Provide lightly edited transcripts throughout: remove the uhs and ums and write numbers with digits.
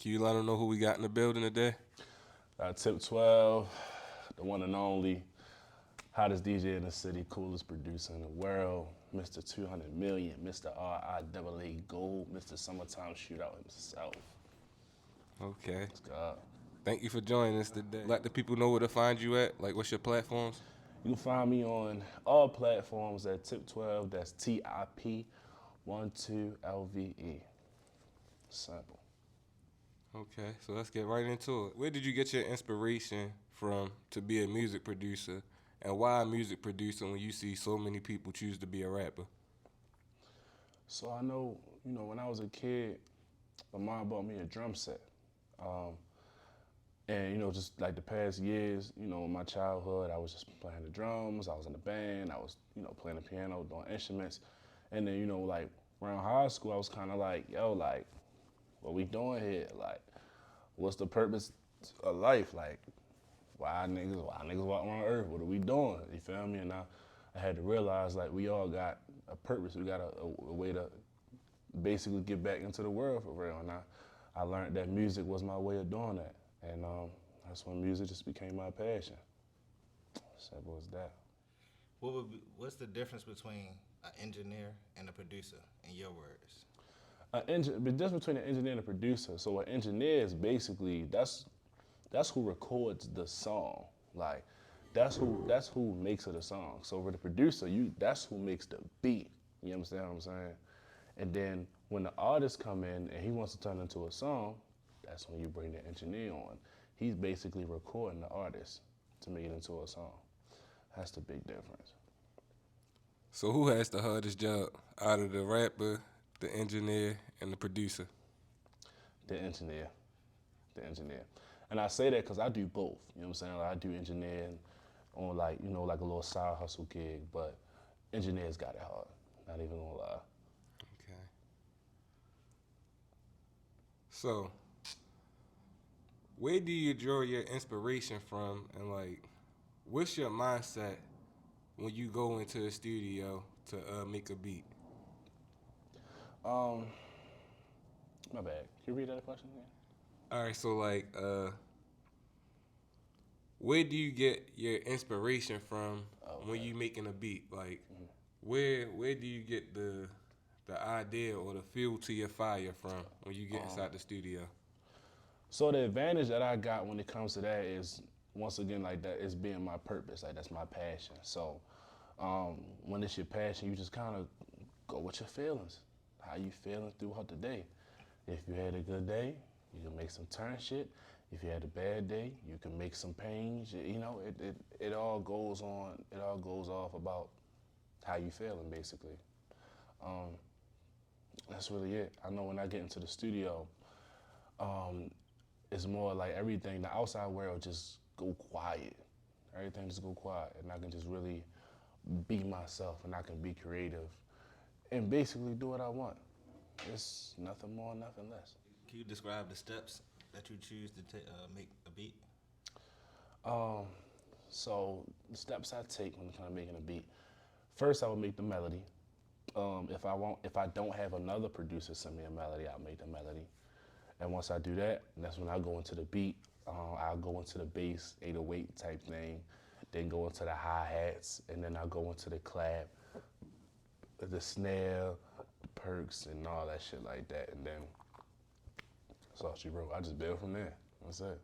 Can you let them know who we got in the building today? TIP12, the one and only, hottest DJ in the city, coolest producer in the world, Mr. 200 million, Mr. RIAA Gold, Mr. Summertime Shootout himself. Okay. Let's go. Thank you for joining us today. Let the people know where to find you at. Like, what's your platforms? You can find me on all platforms at TIP12, that's TIP12lve. Simple. Okay, so let's get right into it. Where did you get your inspiration from to be a music producer, and why a music producer when you see so many people choose to be a rapper? So I know, when I was a kid, my mom bought me a drum set. And, just like the past years, in my childhood, I was just playing the drums, I was in the band, I was, playing the piano, doing instruments. And then, like around high school, I was kind of like, yo, like, what we doing here? Like, what's the purpose of life? Like, why niggas walk around Earth? What are we doing? You feel me? And I had to realize, like, we all got a purpose. We got a way to basically get back into the world for real. And I learned that music was my way of doing that. And that's when music just became my passion. Simple as that. What's the difference between an engineer and a producer, in your words? The difference between an engineer and a producer. So an engineer is basically that's who records the song. Like that's who makes it a song. So for the producer, that's who makes the beat. You understand what I'm saying? And then when the artist come in and he wants to turn it into a song, that's when you bring the engineer on. He's basically recording the artist to make it into a song. That's the big difference. So who has the hardest job out of the rapper, the engineer, and the producer? The engineer. The engineer. And I say that because I do both. You know what I'm saying? Like, I do engineering on like a little side hustle gig, but engineers got it hard. Not even gonna lie. Okay. So, where do you draw your inspiration from, and like, what's your mindset when you go into the studio to make a beat? My bad. Can you read that question again? All right, so like, where do you get your inspiration from when you making a beat? Like, where do you get the idea or the feel to your fire from when you get inside the studio? So the advantage that I got when it comes to that is, once again, like that is being my purpose. Like that's my passion. So when it's your passion, you just kind of go with your feelings. How you feeling throughout the day? If you had a good day, you can make some turn shit. If you had a bad day, you can make some pains. It all goes on. It all goes off about how you feeling, basically. That's really it. I know when I get into the studio, it's more like everything, the outside world just go quiet. Everything just go quiet, and I can just really be myself, and I can be creative, and basically do what I want. It's nothing more, nothing less. Can you describe the steps that you choose to make a beat? So the steps I take when kind of making a beat. First, I would make the melody. If I don't have another producer send me a melody, I'll make the melody. And once I do that, that's when I go into the beat. I'll go into the bass, 808 type thing, then go into the hi-hats, and then I'll go into the clap, the snare, the perks, and all that shit like that. And then that's all she wrote. I just build from there. That's it.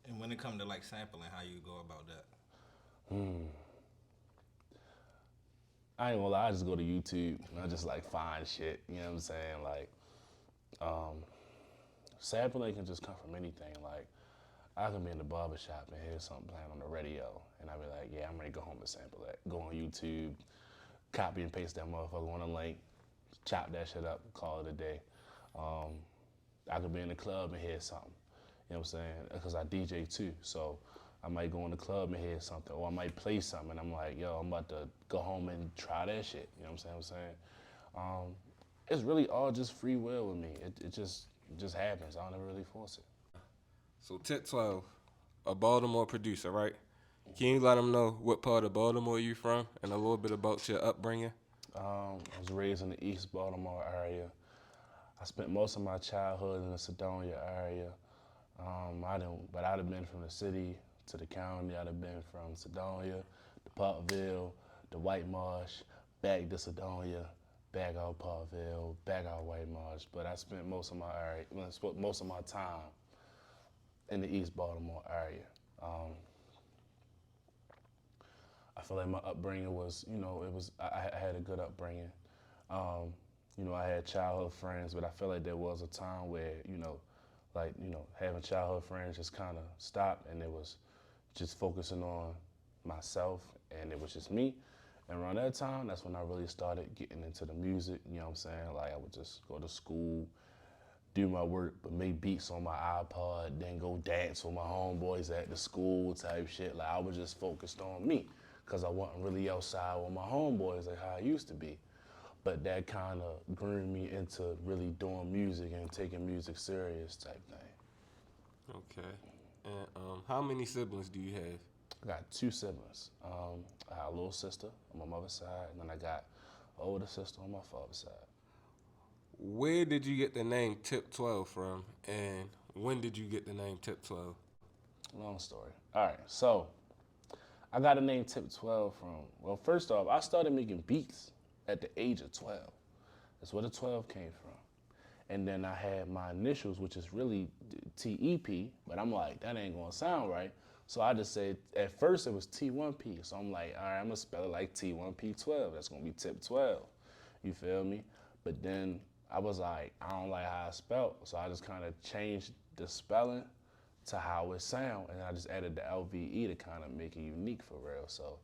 And when it comes to like sampling, how you go about that? I ain't gonna lie, I just go to YouTube and I just like find shit, you know what I'm saying? Like, sampling can just come from anything. Like, I can be in the barbershop and hear something playing on the radio, and I'll be like, yeah, I'm ready to go home and sample that. Go on YouTube, copy and paste that motherfucker on a link, chop that shit up, call it a day. I could be in the club and hear something, you know what I'm saying? Because I DJ too, so I might go in the club and hear something, or I might play something, and I'm like, yo, I'm about to go home and try that shit, you know what I'm saying? It's really all just free will with me. It just happens. I don't ever really force it. So TIP12, a Baltimore producer, right? Can you let them know what part of Baltimore you from and a little bit about your upbringing? I was raised in the East Baltimore area. I spent most of my childhood in the Sedonia area. But I'd have been from the city to the county. I'd have been from Sedonia to Parkville, to White Marsh, back to Sedonia, back out Parkville, back out White Marsh. But I spent most of my time in the East Baltimore area. I feel like my upbringing was, I had a good upbringing. I had childhood friends, but I feel like there was a time where, having childhood friends just kind of stopped, and it was just focusing on myself, and it was just me. And around that time, that's when I really started getting into the music, you know what I'm saying? Like, I would just go to school, do my work, but make beats on my iPod, then go dance with my homeboys at the school type shit. Like, I was just focused on me, because I wasn't really outside with my homeboys like how I used to be. But that kind of groomed me into really doing music and taking music serious type thing. Okay. And how many siblings do you have? I got 2 siblings. I have a little sister on my mother's side, and then I got an older sister on my father's side. Where did you get the name TIP12 from, and when did you get the name TIP12? Long story. All right, so I got the name TIP12 from, well, first off, I started making beats at the age of 12. That's where the 12 came from. And then I had my initials, which is really TEP, but I'm like, that ain't gonna sound right. So I just said, at first it was T1P. So I'm like, all right, I'm gonna spell it like T1P12. That's gonna be TIP12. You feel me? But then I was like, I don't like how I spelled. So I just kind of changed the spelling to how it sound. And I just added the LVE to kind of make it unique for real. So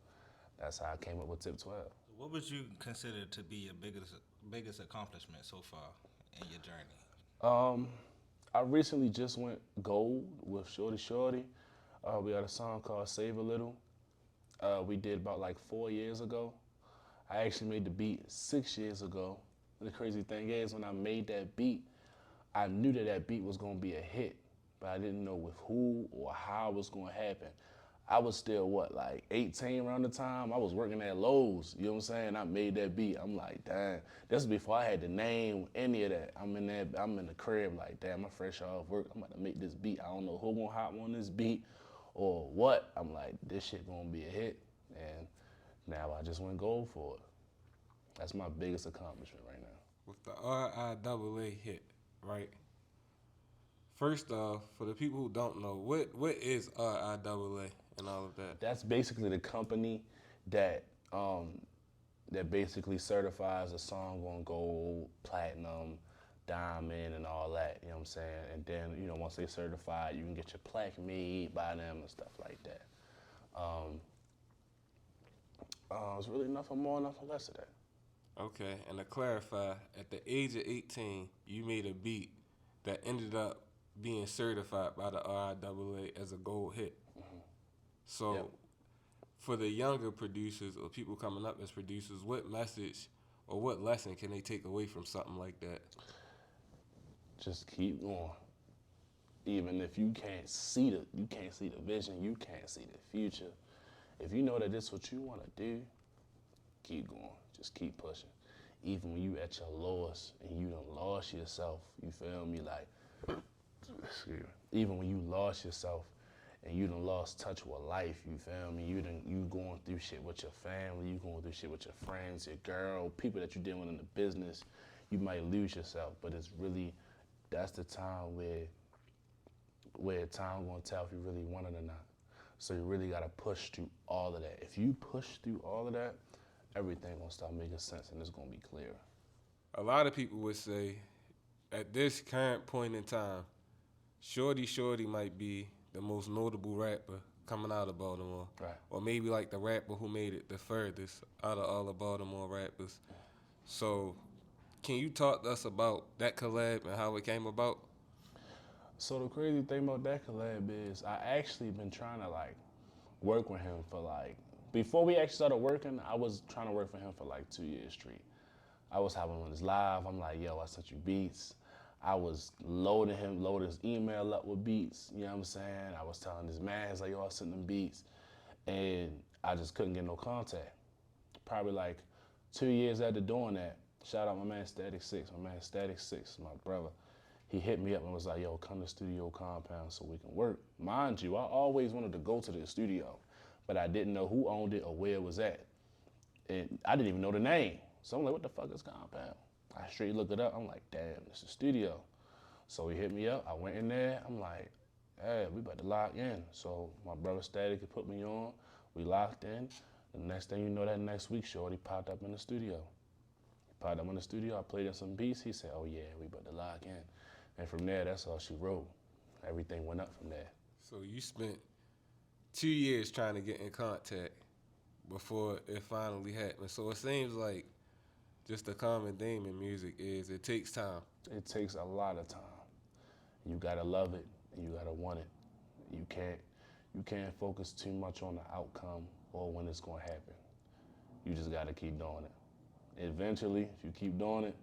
that's how I came up with TIP12. What would you consider to be your biggest accomplishment so far in your journey? I recently just went gold with Shorty. We had a song called Save a Little. We did about like 4 years ago. I actually made the beat 6 years ago. And the crazy thing is, when I made that beat, I knew that beat was gonna be a hit, but I didn't know with who or how it was gonna happen. I was still, like 18 around the time? I was working at Lowe's, you know what I'm saying? I made that beat. I'm like, damn, this is before I had the name, any of that. I'm in the crib like, damn, I'm fresh off work. I'm about to make this beat. I don't know who gonna hop on this beat or what. I'm like, this shit gonna be a hit. And now I just went gold for it. That's my biggest accomplishment right now. With the RIAA hit, right? First off, for the people who don't know, what is RIAA and all of that? That's basically the company that that basically certifies a song on gold, platinum, diamond, and all that. You know what I'm saying? And then once they certify, you can get your plaque made by them and stuff like that. It's really nothing more, nothing less of that. Okay, and to clarify, at the age of 18, you made a beat that ended up being certified by the RIAA as a gold hit. Mm-hmm. So, yep. For the younger producers or people coming up as producers, what message or what lesson can they take away from something like that? Just keep going. Even if you can't see the vision, you can't see the future. If you know that this is what you want to do, keep going. Just keep pushing. Even when you at your lowest and you done lost yourself, you feel me? Like, even when you lost yourself and you done lost touch with life, you feel me? You going through shit with your family, you going through shit with your friends, your girl, people that you're dealing with in the business, you might lose yourself. But it's really, that's the time where time gonna tell if you really want it or not. So you really gotta push through all of that. If you push through all of that, everything gonna start making sense and it's gonna be clearer. A lot of people would say, at this current point in time, Shorty might be the most notable rapper coming out of Baltimore. Right. Or maybe like the rapper who made it the furthest out of all the Baltimore rappers. So can you talk to us about that collab and how it came about? So the crazy thing about that collab is I actually been trying to work with him for before we actually started working, I was trying to work for him for 2 years straight. I was having him on his live. I'm like, yo, I sent you beats. I was loading his email up with beats, you know what I'm saying? I was telling his man, he's like, yo, I sent them beats. And I just couldn't get no contact. Probably 2 years after doing that, Shout out my man Static Six. My man Static Six, my brother. He hit me up and was like, yo, come to Studio Compound so we can work. Mind you, I always wanted to go to the studio, but I didn't know who owned it or where it was at. And I didn't even know the name. So I'm like, what the fuck is Compound? I straight look it up. I'm like, damn, this is studio. So he hit me up. I went in there. I'm like, hey, we about to lock in. So my brother Static had put me on. We locked in. The next thing you know, that next week, Shorty popped up in the studio. He popped up in the studio. I played him some beats. He said, oh yeah, we about to lock in. And from there, that's all she wrote. Everything went up from there. So you spent 2 years trying to get in contact before it finally happened. So it seems like just a common theme in music is it takes time. It takes a lot of time. You gotta love it and you gotta want it. You can't focus too much on the outcome or when it's gonna happen. You just gotta keep doing it. Eventually, if you keep doing it,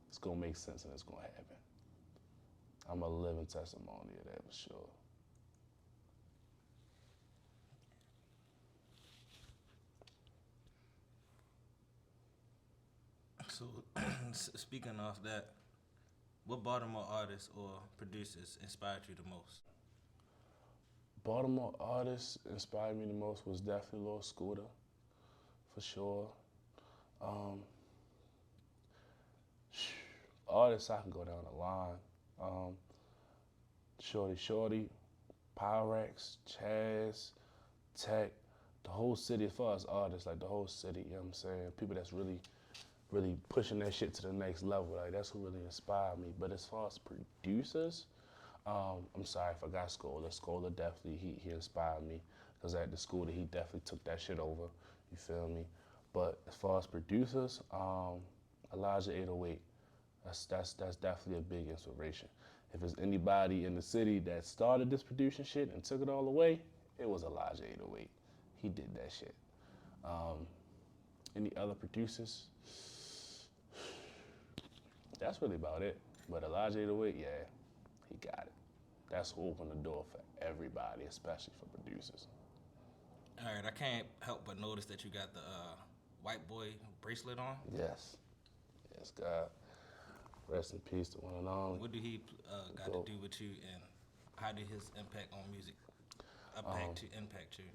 it's gonna make sense and it's gonna happen. I'm a living testimony of that for sure. So, speaking of that, what Baltimore artists or producers inspired you the most? Baltimore artists inspired me the most was definitely Lil Scooter, for sure. Artists, I can go down the line. Shorty, Pyrex, Chaz, Tech, the whole city, as far as artists, like the whole city, you know what I'm saying? People that's really pushing that shit to the next level, like that's who really inspired me. But as far as producers, I'm sorry if I got Scholar. Scholar definitely, he inspired me, because at the school he definitely took that shit over, you feel me? But as far as producers, Elijah 808, that's definitely a big inspiration. If there's anybody in the city that started this producing shit and took it all away, it was Elijah 808. He did that shit. Any other producers? That's really about it. But Elijah 808, yeah, he got it. That's who opened the door for everybody, especially for producers. All right, I can't help but notice that you got the white boy bracelet on. Yes, God. Rest in peace to one and all. What did he got to do with you, and how did his impact on music impact you?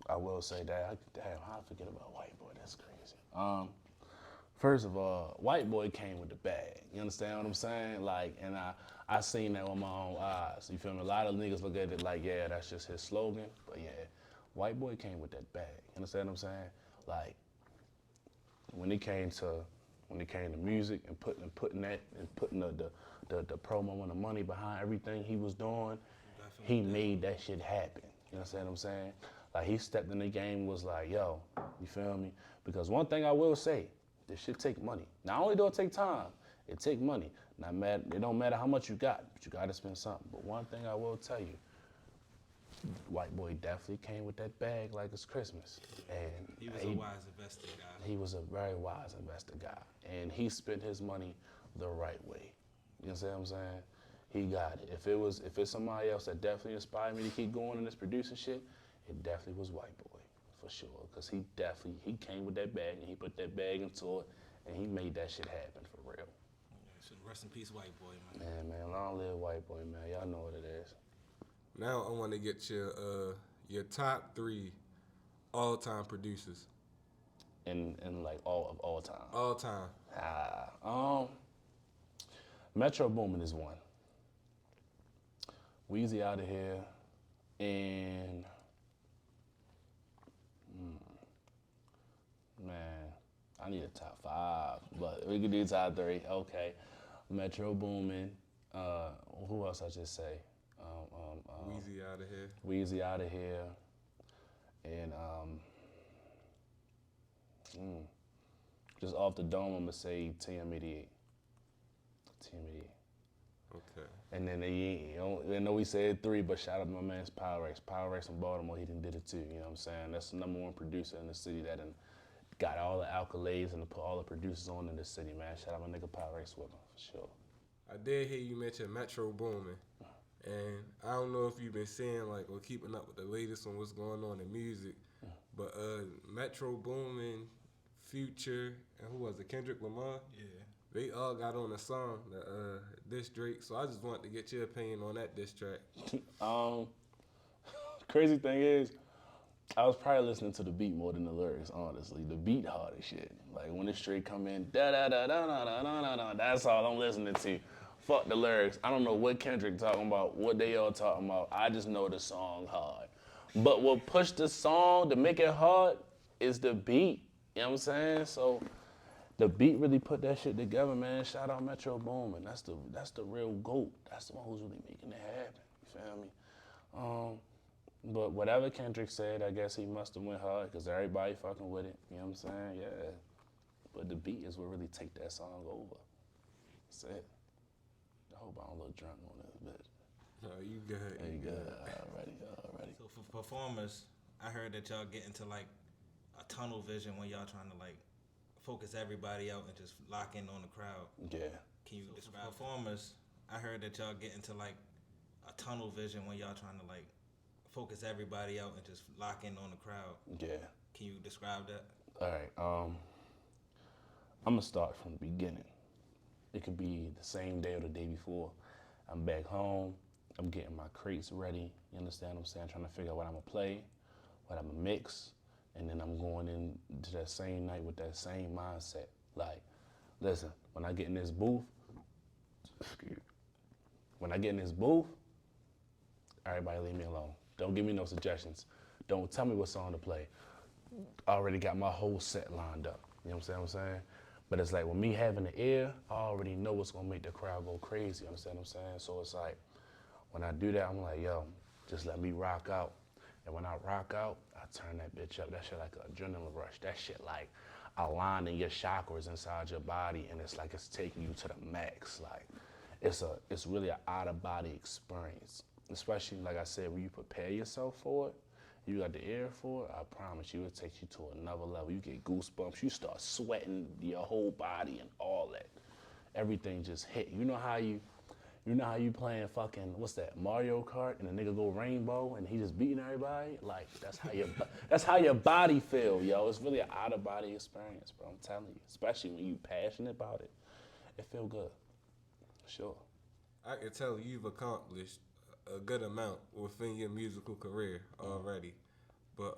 I will say that. Damn, how I forget about White Boy? That's crazy. First of all, White Boy came with the bag. You understand what I'm saying? Like, and I seen that with my own eyes. You feel me? A lot of niggas look at it like, yeah, that's just his slogan. But yeah, White Boy came with that bag. You understand what I'm saying? Like, when it came to music and putting the promo and the money behind everything he was doing, he made that shit happen. You understand what I'm saying? Like, he stepped in the game, was like, yo, you feel me? Because one thing I will say, this shit take money. Not only do it take time, it take money. It don't matter how much you got, but you gotta spend something. But one thing I will tell you, White Boy definitely came with that bag like it's Christmas. And he was a wise investor guy. He was a very wise investor guy. And he spent his money the right way. You know what I'm saying? He got it. If it's somebody else that definitely inspired me to keep going in this producing shit, it definitely was White Boy, for sure. Because he came with that bag and he put that bag into it and he made that shit happen for real. Yeah, so rest in peace, White Boy, man. Man, long live White Boy, man. Y'all know what it is. Now I want to get your top 3 all-time producers. In like all time. All time. Metro Boomin is one. Weezy Out of Here, and man, I need a top 5, but we can do top 3. Okay, Metro Boomin. Who else I just say? Weezy Out of Here. Weezy Out of Here, and just off the dome, I'm gonna say TM88. Okay. And then I know we said 3, but shout out to my man's Pyrex. Pyrex in Baltimore, he done did it too. You know what I'm saying? That's the #1 producer in the city that done got all the accolades and put all the producers on in the city, man. Shout out my nigga Pyrex with him, for sure. I did hear you mention Metro Boomin, and I don't know if you've been seeing or keeping up with the latest on what's going on in music, but Metro Boomin Future, and who was it? Kendrick Lamar. Yeah. They all got on a song, diss Drake. So I just wanted to get your opinion on that diss track. Crazy thing is, I was probably listening to the beat more than the lyrics, honestly. The beat hard as shit. Like when the straight come in, da da da da da da da da, that's all I'm listening to. Fuck the lyrics. I don't know what Kendrick talking about, what they all talking about. I just know the song hard. But what pushed the song to make it hard is the beat. You know what I'm saying? So the beat really put that shit together, man. Shout out Metro Boomin. That's the real GOAT. That's the one who's really making it happen. You feel me? But whatever Kendrick said, I guess he must have went hard because everybody fucking with it. You know what I'm saying? Yeah. But the beat is what really take that song over. That's it. I hope I don't look drunk on this bitch. No, you good. You good. Already. So for performers, I heard that y'all get into like a tunnel vision when y'all trying to like focus everybody out and just lock in on the crowd. Yeah. Can you describe performers? I heard that y'all get into like a tunnel vision when y'all trying to like focus everybody out and just lock in on the crowd. Yeah. Can you describe that? All right. I'm gonna start from the beginning. It could be the same day or the day before. I'm back home. I'm getting my crates ready. You understand what I'm saying? Trying to figure out what I'm gonna play, what I'm gonna mix, and then I'm going into that same night with that same mindset. Like, listen, when I get in this booth, everybody leave me alone. Don't give me no suggestions. Don't tell me what song to play. I already got my whole set lined up. You know what I'm saying? But it's like with me having the ear, I already know what's gonna make the crowd go crazy. You understand what I'm saying? So it's like, when I do that, I'm like, yo, just let me rock out. And when I rock out, I turn that bitch up. That shit like an adrenaline rush. That shit like aligning your chakras inside your body, and it's like it's taking you to the max. Like, it's really an out-of-body experience. Especially, like I said, when you prepare yourself for it, you got the ear for it, I promise you, it takes you to another level. You get goosebumps, you start sweating your whole body and all that. Everything just hit. You know how you playing fucking, what's that, Mario Kart, and the nigga go rainbow and he just beating everybody? Like, that's how your body feel, yo. It's really an out-of-body experience, bro, I'm telling you. Especially when you passionate about it. It feel good, sure. I can tell you've accomplished a good amount within your musical career already, but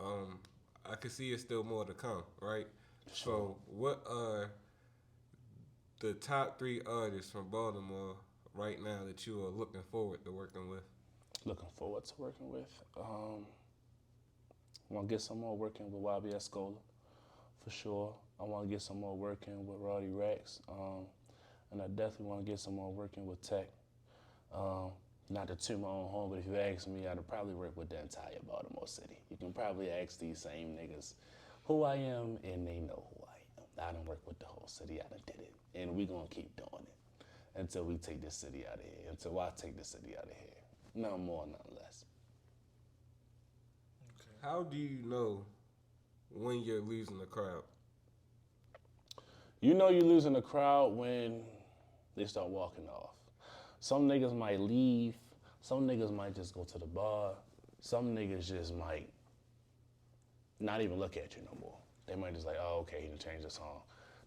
I can see it's still more to come, right? Sure. So what are the top 3 artists from Baltimore right now that you are looking forward to working with? Looking forward to working with? I want to get some more working with YBS Scola, for sure. I want to get some more working with Roddy Rex, and I definitely want to get some more working with Tech. Not to toot my own home, but if you ask me, I'd probably work with the entire Baltimore city. You can probably ask these same niggas who I am, and they know who I am. I done work with the whole city, I done did it, and we gonna keep doing it until we take this city out of here, until I take the city out of here. None more, none less. Okay. How do you know when you're losing the crowd? You know you're losing the crowd when they start walking off. Some niggas might leave. Some niggas might just go to the bar. Some niggas just might not even look at you no more. They might just like, oh, okay, he done changed the song.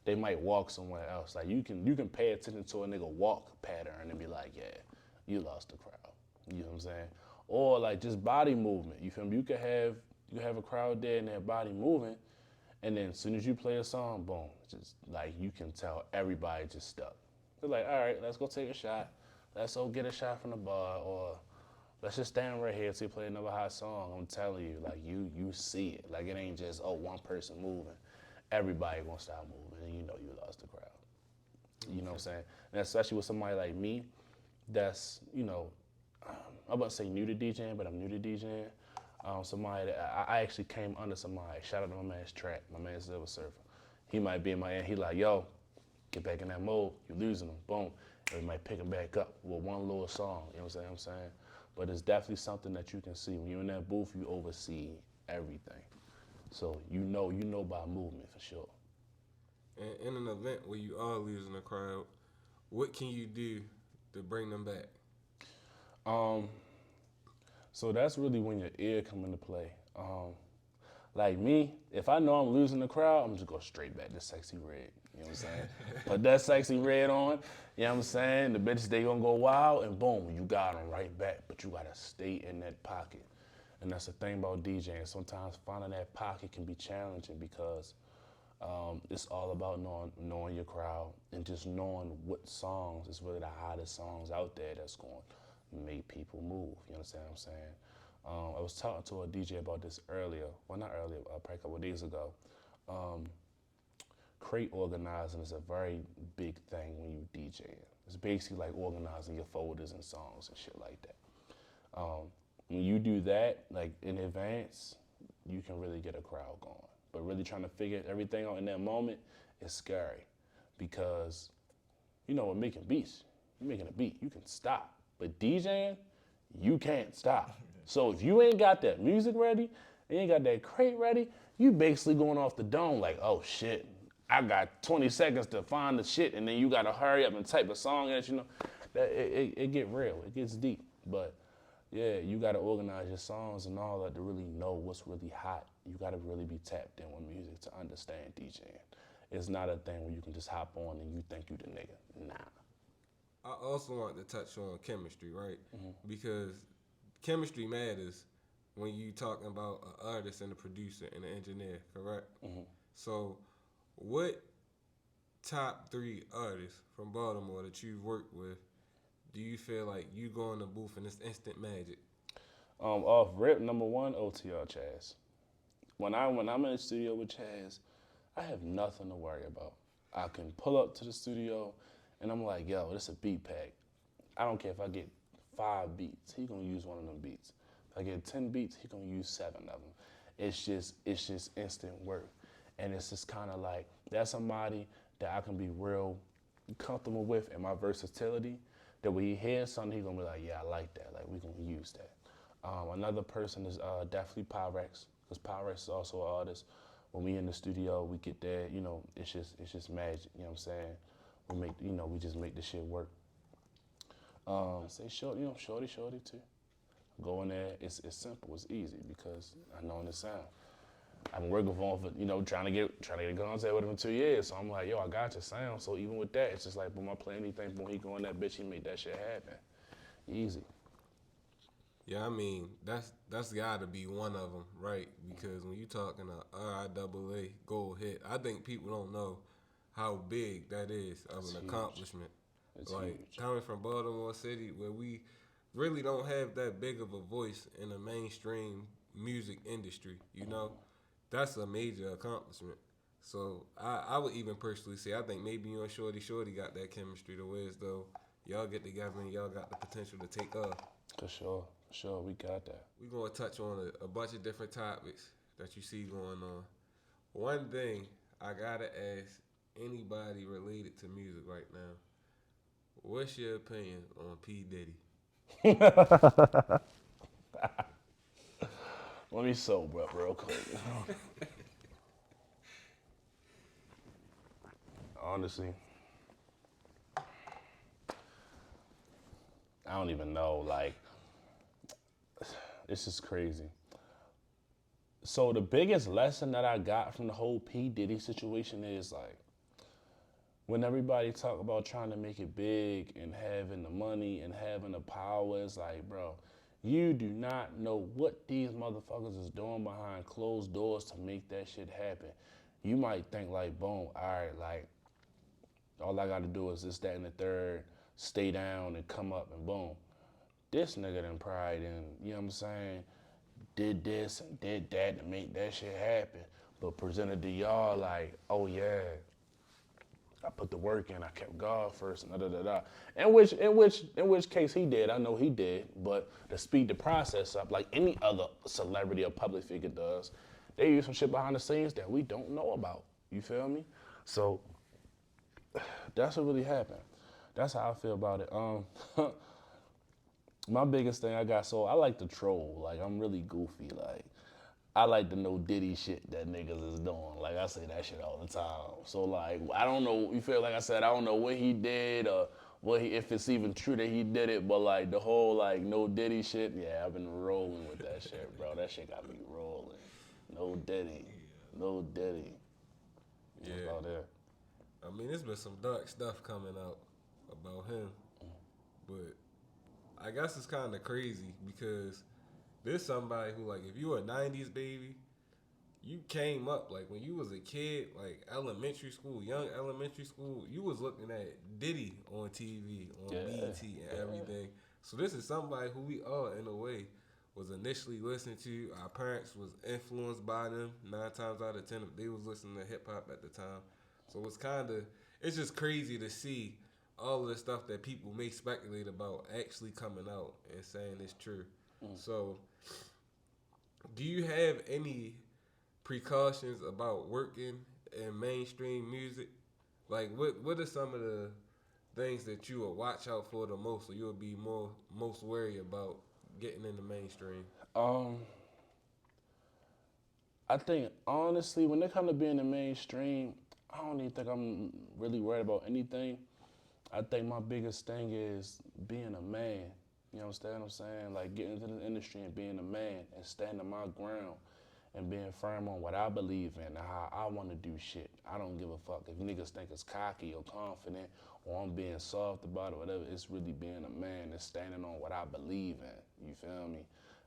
They might walk somewhere else. Like you can pay attention to a nigga walk pattern and be like, yeah, you lost the crowd. You know what I'm saying? Or like just body movement. You feel me? You could have a crowd there and their body moving, and then as soon as you play a song, boom, just like you can tell everybody just stuck. They're like, all right, let's go take a shot. Let's go get a shot from the bar, or let's just stand right here till you play another hot song. I'm telling you, like you see it. Like it ain't just, oh, one person moving. Everybody gonna start moving, and you know you lost the crowd. You know what I'm saying? And especially with somebody like me, that's, you know, I'm about to say new to DJing, but I'm new to DJing. Somebody that I actually came under somebody. Shout out to my man's Trap, my man's Silver Surfer. He might be in my end. He like, yo, get back in that mode. You're losing them. Boom. And we might pick him back up with one little song. You know what I'm saying? But it's definitely something that you can see. When you're in that booth, you oversee everything. So you know by movement for sure. And in an event where you are losing a crowd, what can you do to bring them back? So that's really when your ear come into play. Like me, if I know I'm losing the crowd, I'm just go straight back to Sexy Red. You know what I'm saying? Put that Sexy Red on, you know what I'm saying? The bitches, they gonna go wild, and boom, you got them right back. But you gotta stay in that pocket. And that's the thing about DJing. Sometimes finding that pocket can be challenging because it's all about knowing your crowd and just knowing what songs is really the hottest songs out there that's going to make people move. You understand what I'm saying? I was talking to a DJ about this earlier. Well, not earlier, probably a couple of days ago. Crate organizing is a very big thing when you DJing. It's basically like organizing your folders and songs and shit like that. When you do that, like in advance, you can really get a crowd going. But really trying to figure everything out in that moment is scary because, you know, with making beats, you're making a beat, you can stop. But DJing, you can't stop. So if you ain't got that music ready, you ain't got that crate ready, you basically going off the dome like, oh shit, I got 20 seconds to find the shit, and then you gotta hurry up and type a song in it, you know. That it get real, it gets deep. But yeah, you gotta organize your songs and all that to really know what's really hot. You gotta really be tapped in with music to understand DJing. It's not a thing where you can just hop on and you think you the nigga. Nah. I also want to touch on chemistry, right? Because chemistry matters when you talking about an artist and a producer and an engineer, correct? So, what top 3 artists from Baltimore that you've worked with do you feel like you go in the booth and it's instant magic? Off rip, number 1, OTR Chaz. When I'm in the studio with Chaz, I have nothing to worry about. I can pull up to the studio and I'm like, yo, this is a beat pack. I don't care if I get 5 beats, he gonna use one of them beats. If I get 10 beats, he gonna use 7 of them. It's just instant work. And it's just kind of like, that's somebody that I can be real comfortable with in my versatility, that when he hears something, he gonna be like, yeah, I like that, like we gonna use that. Another person is definitely Pyrex, because Pyrex is also an artist. When we in the studio, we get there, you know, it's just magic, you know what I'm saying? We just make the shit work. Say shorty, you know, shorty too. Go in there, it's simple, it's easy because I know the sound. I've been working for trying to get in contact with him for 2 years. So I'm like, yo, I got your sound. So even with that, it's just like, boom, I play anything, boom, he go in that bitch, he make that shit happen. Easy. Yeah, I mean, that's gotta be one of them, right? Because when you talking a RIAA gold hit, I think people don't know how big that is of an accomplishment. It's like huge. Coming from Baltimore City, where we really don't have that big of a voice in the mainstream music industry, you know, that's a major accomplishment. So I would even personally say I think maybe you and Shorty got that chemistry to where as though y'all get together and y'all got the potential to take off. For sure, we got that. We're going to touch on a bunch of different topics that you see going on. One thing I got to ask anybody related to music right now, what's your opinion on P. Diddy? Let me sober up real quick. Honestly, I don't even know, like, this is crazy. So the biggest lesson that I got from the whole P. Diddy situation is like, when everybody talk about trying to make it big and having the money and having the power, it's like, bro, you do not know what these motherfuckers is doing behind closed doors to make that shit happen. You might think like, boom, all right, like, all I gotta do is this, that, and the third, stay down and come up and boom. This nigga done pride and, you know what I'm saying, did this and did that to make that shit happen, but presented to y'all like, oh yeah, I put the work in, I kept God first, and da-da-da-da. In which case he did, I know he did, but to speed the process up, like any other celebrity or public figure does, they use some shit behind the scenes that we don't know about, you feel me? So, that's what really happened. That's how I feel about it. My biggest thing I got, so I like to troll. Like, I'm really goofy. Like, I like to know Diddy shit that niggas is doing. Like, I say that shit all the time. So, like, I don't know, you feel like I said, I don't know what he did or if it's even true that he did it, but, like, the whole, like, no Diddy shit, yeah, I've been rolling with that shit, bro. That shit got me rolling. No Diddy. No Diddy. Yeah. About that. I mean, there's been some dark stuff coming out about him, but I guess it's kind of crazy because there's somebody who, like, if you were a 90s baby, you came up, like, when you was a kid, like, elementary school, young elementary school, you was looking at Diddy on TV, on BET and everything. So this is somebody who we all, in a way, was initially listening to. Our parents was influenced by them. 9 times out of 10, they was listening to hip-hop at the time. So it's just crazy to see all of the stuff that people may speculate about actually coming out and saying it's true. So, do you have any precautions about working in mainstream music? Like, what are some of the things that you will watch out for the most, or you'll be most worried about getting in the mainstream? I think honestly, when it comes to being the mainstream, I don't even think I'm really worried about anything. I think my biggest thing is being a man. You understand what I'm saying? Like getting into the industry and being a man and standing my ground and being firm on what I believe in and how I want to do shit. I don't give a fuck if niggas think it's cocky or confident or I'm being soft about it, whatever. It's really being a man and standing on what I believe in. You feel me?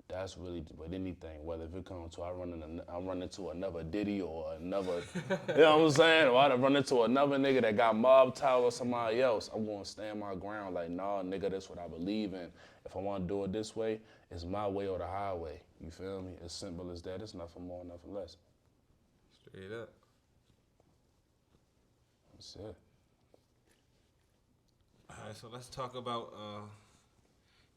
That's really with anything. Whether if it comes to I run into another Diddy or another, you know what I'm saying? Or I run into another nigga that got mob tie or somebody else, I'm gonna stand my ground. Like, nah, nigga, that's what I believe in. If I want to do it this way, it's my way or the highway. You feel me? As simple as that. It's nothing more, nothing less. Straight up. That's it. All right, so let's talk about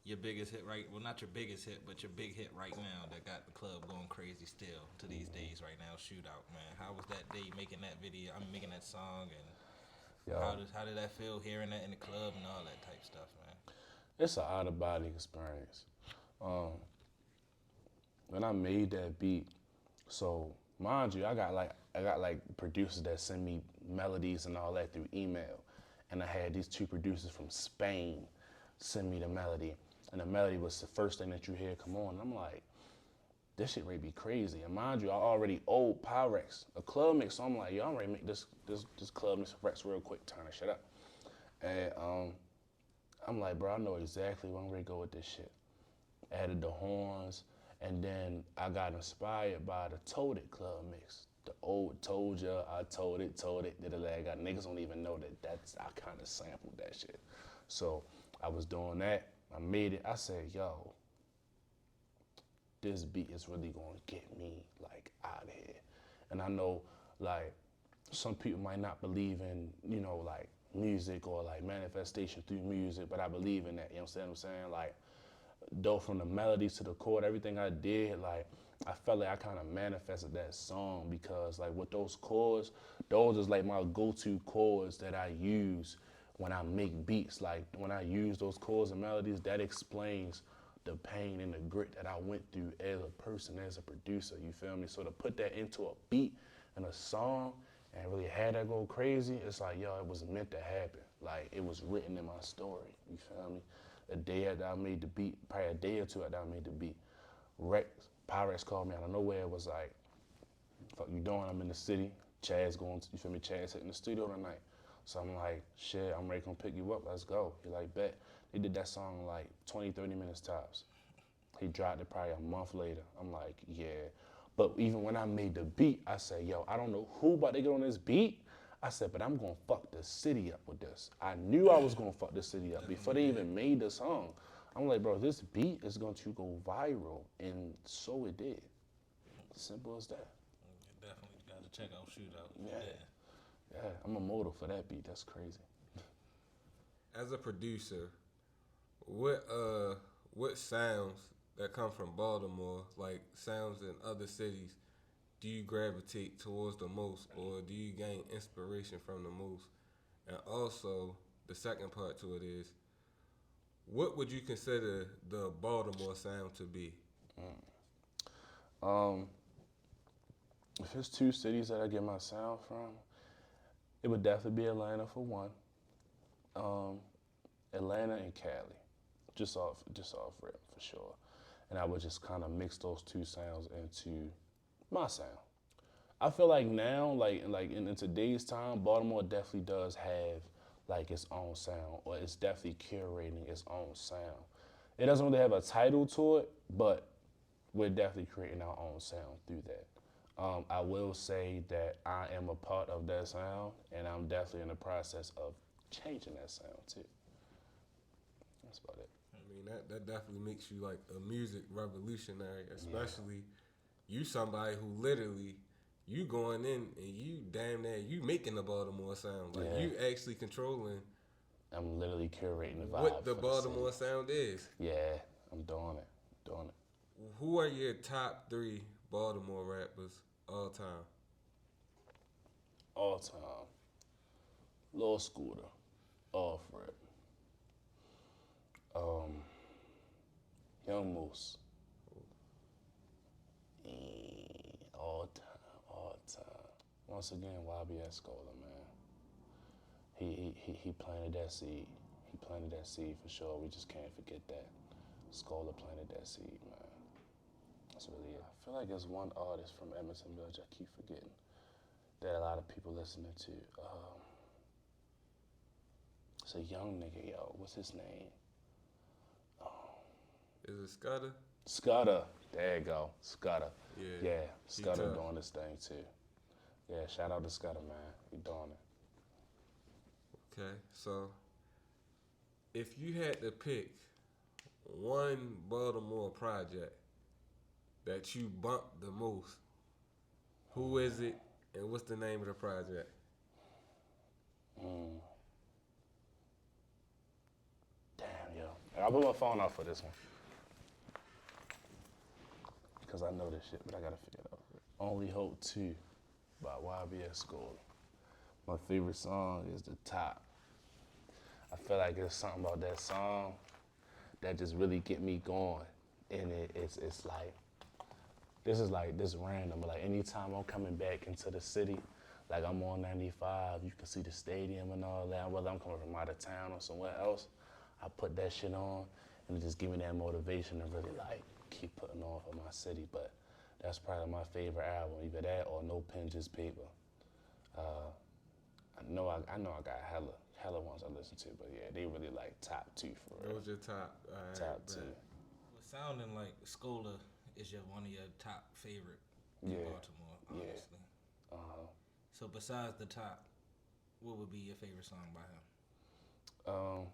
your biggest hit, right? Well, not your biggest hit, but your big hit right now that got the club going crazy still to these days right now, Shootout, man. How was that day making that video? Making that song, and how did that feel hearing that in the club and all that type stuff, man? It's an out-of-body experience. When I made that beat, so mind you, I got like producers that send me melodies and all that through email, and I had these 2 producers from Spain send me the melody, and the melody was the first thing that you hear come on. And I'm like, this shit may be crazy. And mind you, I already owed Pyrex a club mix, so I'm like, yo, I'm ready to make this club mix Rex real quick, turn that shit up. And I'm like, bro, I know exactly where I'm ready to go with this shit. Added the horns, and then I got inspired by the Told It club mix. The old Told Ya, I Told It, did a lag. Niggas don't even know I kind of sampled that shit. So I was doing that. I made it. I said, yo, this beat is really gonna get me like out of here. And I know like some people might not believe in, you know, like music or like manifestation through music, but I believe in that, you know what I'm saying? Like, though from the melodies to the chord, everything I did, like, I felt like I kind of manifested that song because like with those chords, those is like my go-to chords that I use when I make beats. Like when I use those chords and melodies, that explains the pain and the grit that I went through as a person, as a producer, you feel me? So to put that into a beat and a song and really had that go crazy, it's like, yo, it was meant to happen. Like it was written in my story, you feel me? A day after I made the beat, probably a day or 2 after I made the beat, Pyrex called me out of nowhere. It was like, fuck you doing? I'm in the city. Chad's going, you feel me? Chad's hitting the studio tonight. So I'm like, shit, I'm ready to come pick you up. Let's go. He like, bet. They did that song in like 20, 30 minutes tops. He dropped it probably a month later. I'm like, yeah. But even when I made the beat, I said, yo, I don't know who about to get on this beat. I said, but I'm gonna fuck the city up with this. I knew I was gonna fuck the city up before they even made the song. I'm like, bro, this beat is going to go viral, and so it did. Simple as that. You definitely got to check out Shootout. Yeah, I'm a model for that beat. That's crazy. As a producer, what sounds that come from Baltimore, like sounds in other cities, do you gravitate towards the most, or do you gain inspiration from the most? And also, the second part to it is, what would you consider the Baltimore sound to be? If it's 2 cities that I get my sound from, it would definitely be Atlanta for one. Atlanta and Cali, just off rip for sure. And I would just kind of mix those 2 sounds into My sound. I feel like now, like in today's time, Baltimore definitely does have like its own sound, or it's definitely curating its own sound. It doesn't really have a title to it, but we're definitely creating our own sound through that. I will say that I am a part of that sound, and I'm definitely in the process of changing that sound too. That's about it. I mean, that definitely makes you like a music revolutionary, especially you somebody who literally you going in and you damn near you making the Baltimore sound. Like you actually controlling I'm literally curating the vibe what the for Baltimore city. sound is. Yeah, I'm doing it. Doing it. Who are your top 3 Baltimore rappers all time? All time. Lil Scooter. Alfred. Young Moose. All time. All time. Once again, YBS Scholar, man. He planted that seed. He planted that seed for sure. We just can't forget that. Scholar planted that seed, man. That's really it. I feel like there's one artist from Emerson Village I keep forgetting that a lot of people listening to. It's a young nigga, yo. What's his name? Is it Scudder? Scudder. There you go. Scudder. Yeah. Scudder tough. doing this thing too. Yeah, shout out to Scudder, man. He doing it. Okay, so if you had to pick one Baltimore project that you bumped the most, who is it and what's the name of the project? Damn, yo. I'll put my phone off for this one. Because I know this shit, but I gotta figure it out. Only Hope 2 by YBS School. My favorite song is The Top. I feel like there's something about that song that just really get me going. And it's like, this random, but like anytime I'm coming back into the city, like I'm on 95, you can see the stadium and all that, whether I'm coming from out of town or somewhere else, I put that shit on and it just give me that motivation to really like keep putting on for my city. But that's probably my favorite album, either that or No Pen Just Paper. I know I got hella ones I listen to, but yeah, they really like top 2 for real. Those your top. All right, Top 2. Well, sounding like Scholar is one of your top favorite in Baltimore, honestly. Yeah. So besides The Top, what would be your favorite song by him?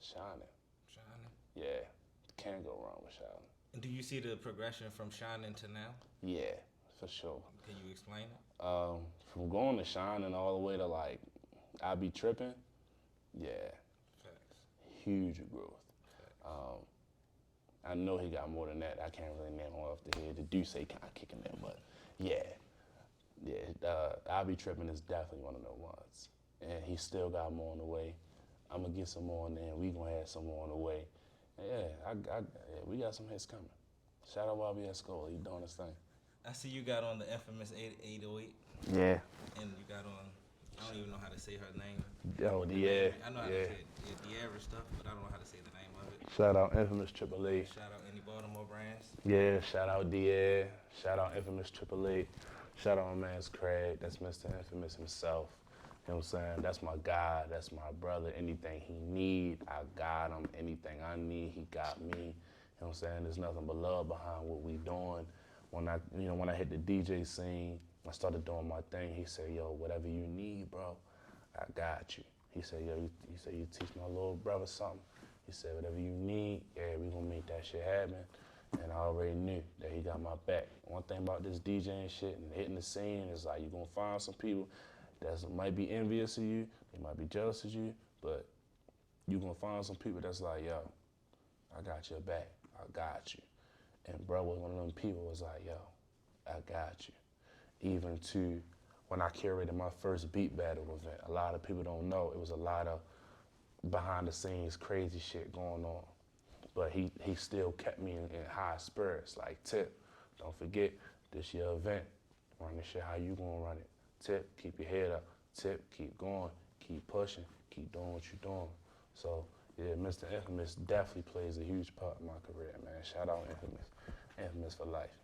Shining. Shining. Yeah, can't go wrong with Shining. And do you see the progression from Shining to now? Yeah, for sure. Can you explain it? From going to Shining all the way to like, I Be Tripping, yeah, Facts. huge growth. I know he got more than that. I can't really name him off the head. The Deuce kind of kicking in, but yeah. I Be Tripping is definitely one of the ones. And he still got more on the way. I'm going to get some more in there. We going to have some more on the way. And yeah, we got some hits coming. Shout out YBS School. He doing his thing. I see you got on the infamous 808. Yeah. And you got on, I don't even know how to say her name. Oh, yeah. I know how to say it, the average stuff, but I don't know how to say the name of it. Shout out Infamous AAA. Shout out any Baltimore brands. Yeah, shout out DA. Shout out Infamous AAA. Shout out my man's Craig. That's Mr. Infamous himself. You know what I'm saying? That's my guy. That's my brother. Anything he need, I got him. Anything I need, he got me. You know what I'm saying? There's nothing but love behind what we doing. When I hit the DJ scene, I started doing my thing. He said, yo, whatever you need, bro, I got you. He said, yo, you teach my little brother something. He said, whatever you need, yeah, we gonna make that shit happen. And I already knew that he got my back. One thing about this DJing shit and hitting the scene is like, you're gonna find some people that might be envious of you, they might be jealous of you, but you're gonna find some people that's like, yo, I got your back, I got you. And bro was one of them people was like, yo, I got you. Even to when I curated my first beat battle event, a lot of people don't know, it was a lot of behind the scenes crazy shit going on. But he still kept me in high spirits, like Tip, don't forget, this your event. Run this shit how you gonna run it. Tip, keep your head up. Tip, keep going, keep pushing, keep doing what you're doing. So yeah, Mr. Infamous definitely plays a huge part in my career, man. Shout out Infamous. infamous for life.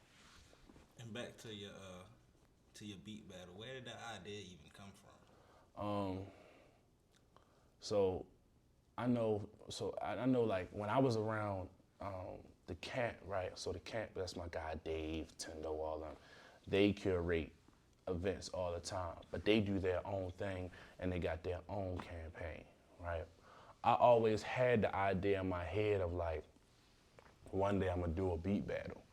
And back to your beat battle. Where did that idea even come from? So I know like when I was around the camp, right? So the camp, that's my guy Dave, Tendo, all them. They curate events all the time, but they do their own thing and they got their own campaign, right? I always had the idea in my head of like, one day I'm gonna do a beat battle,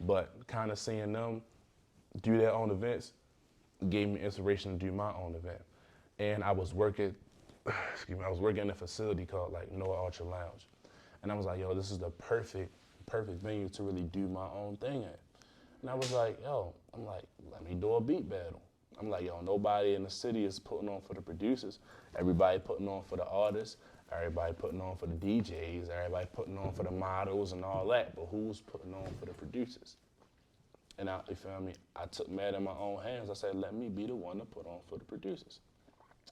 but kind of seeing them do their own events gave me inspiration to do my own event. And I was working, I was working in a facility called like Noah Ultra Lounge, and I was like, yo, this is the perfect venue to really do my own thing in. And I was like, yo, I'm like, let me do a beat battle. I'm like, yo, nobody in the city is putting on for the producers. Everybody putting on for the artists. Everybody putting on for the DJs. Everybody putting on for the models and all that. But who's putting on for the producers? And you feel me? I took matter in my own hands. I said, let me be the one to put on for the producers.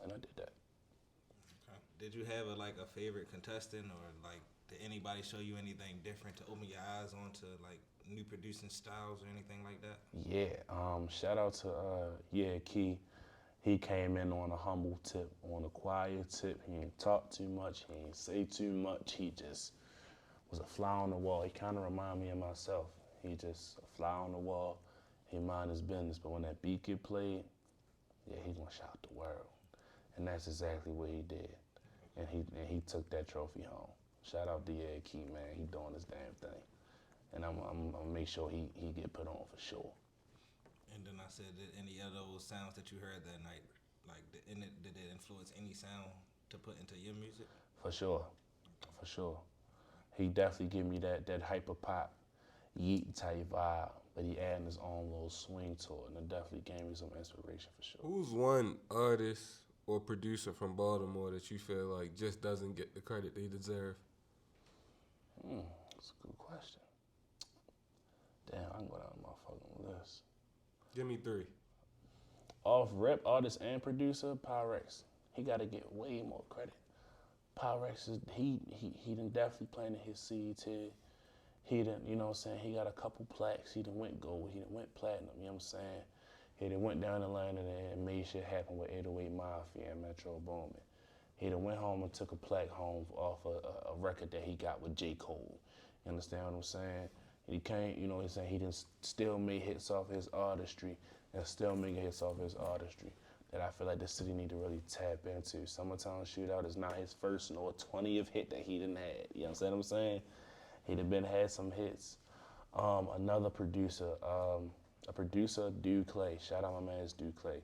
And I did that. Okay. Did you have a favorite contestant, or like did anybody show you anything different to open your eyes onto like new producing styles or anything like that? Yeah, shout out to Key. He came in on a humble tip, on a quiet tip. He ain't talk too much, he ain't say too much. He just was a fly on the wall. He kind of reminded me of myself. He just a fly on the wall. He mind his business, but when that beat get played, yeah, he gonna shout the world. And that's exactly what he did. And he took that trophy home. Shout out to Key, man. He doing his damn thing. And I'm gonna make sure he get put on for sure. And then I said, did any of those sounds that you heard that night, like did it influence any sound to put into your music? For sure, for sure. He definitely give me that hyper pop, yeet type vibe, but he adding his own little swing to it, and it definitely gave me some inspiration for sure. Who's one artist or producer from Baltimore that you feel like just doesn't get the credit they deserve? That's a good question. Damn, I can go down my fucking list. Give me 3. Off rep, artist and producer, Pyrex. He gotta get way more credit. Pyrex is he done definitely planted his seeds here. He done, you know what I'm saying, he got a couple plaques. He done went gold, he done went platinum, you know what I'm saying? He done went down the line and made shit happen with 808 Mafia and Metro Boomin. He done went home and took a plaque home off a record that he got with J. Cole. You understand what I'm saying? He can't, you know what I'm saying, he done still made hits off his artistry and still making hits off his artistry that I feel like the city need to really tap into. Summertime Shootout is not his first nor 20th hit that he done had. You know what I'm saying? He done had some hits. Another producer, Dude Clay. Shout out my man, Dude Clay.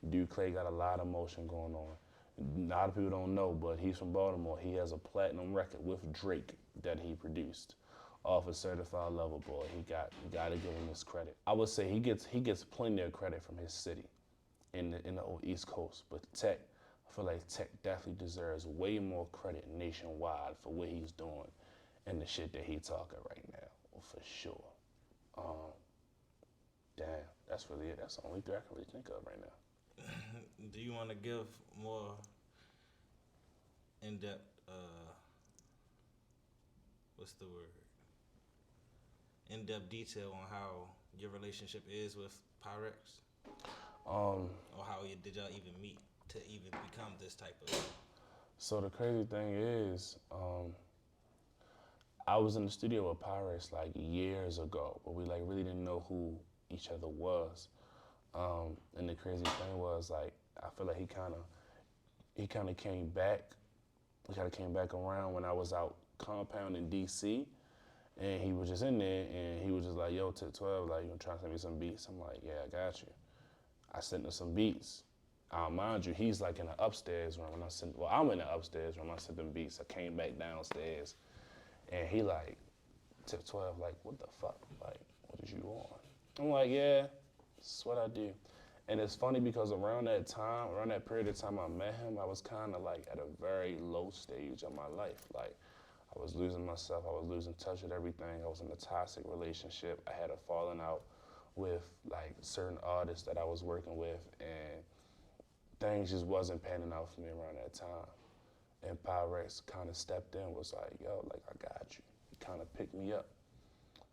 Dude Clay got a lot of motion going on. A lot of people don't know, but he's from Baltimore. He has a platinum record with Drake that he produced off a Certified Lover Boy. He got to give him his credit. I would say he gets plenty of credit from his city in the old East Coast, but Tech, I feel like Tech definitely deserves way more credit nationwide for what he's doing and the shit that he talking right now, for sure. Damn, that's really it. That's the only thing I can really think of right now. Do you want to give more in-depth, what's the word? In-depth detail on how your relationship is with Pyrex? Or how did y'all even meet to even become this type of... So the crazy thing is, I was in the studio with Pyrex like years ago, but we like really didn't know who each other was. And the crazy thing was like, I feel like he kind of came back. He kind of came back around when I was out compound in DC, and he was just in there, and he was just like, "Yo, TIP12, like, you trying to send me some beats?" I'm like, "Yeah, I got you." I sent him some beats. Mind you, he's like in the upstairs room, and I'm in the upstairs room. I sent them beats. I came back downstairs, and he like, TIP12, like, what the fuck? Like, what is you on? I'm like, yeah, this is what I do. And it's funny because around that period of time I met him, I was kind of like at a very low stage of my life. Like, I was losing myself. I was losing touch with everything. I was in a toxic relationship. I had a falling out with like certain artists that I was working with, and things just wasn't panning out for me around that time. And Pyrex kind of stepped in, was like, yo, like, I got you. He kind of picked me up.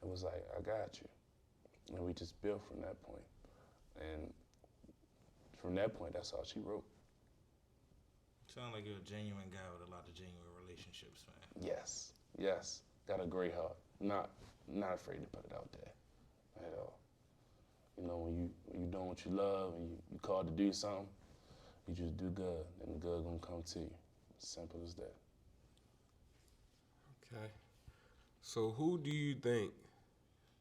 It was like, I got you. And we just built from that point. And from that point, that's all she wrote. Sound like you're a genuine guy with a lot of genuine relationships, man. Yes. Got a great heart. Not afraid to put it out there at all. You know, when you doing what you love and you called to do something, you just do good, and the good gonna come to you. Simple as that. Okay. So who do you think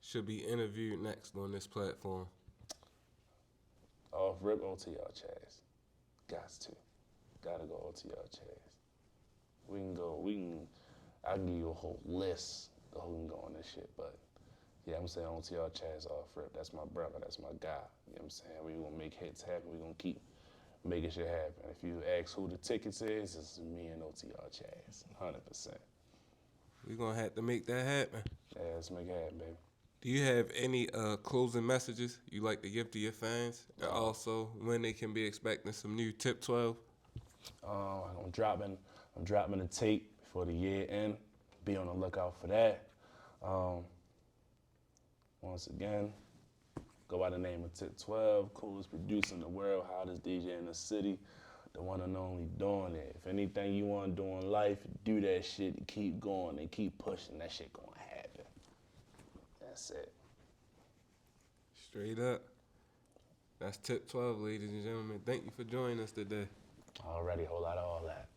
should be interviewed next on this platform? Off rip OTR Chaz. Gotta go OTR Chaz. I can give you a whole list of who can go on this shit, but yeah, I'm saying OTR Chaz off rip. That's my brother, that's my guy. You know what I'm saying? We gonna make hits happen, we gonna keep making shit happen. If you ask who the tickets is, it's me and OTR Chaz, 100%. We're going to have to make that happen. Yeah, let's make it happen, baby. Do you have any closing messages you like to give to your fans? And also, when they can be expecting some new TIP12? I'm dropping a tape before the year end. Be on the lookout for that. Once again, go by the name of TIP12, coolest producer in the world, hottest DJ in the city, the one and only doing it. If anything you want to do in life, do that shit and keep going and keep pushing. That shit gonna happen. That's it. Straight up. That's TIP12, ladies and gentlemen. Thank you for joining us today. Already, whole lot of all that.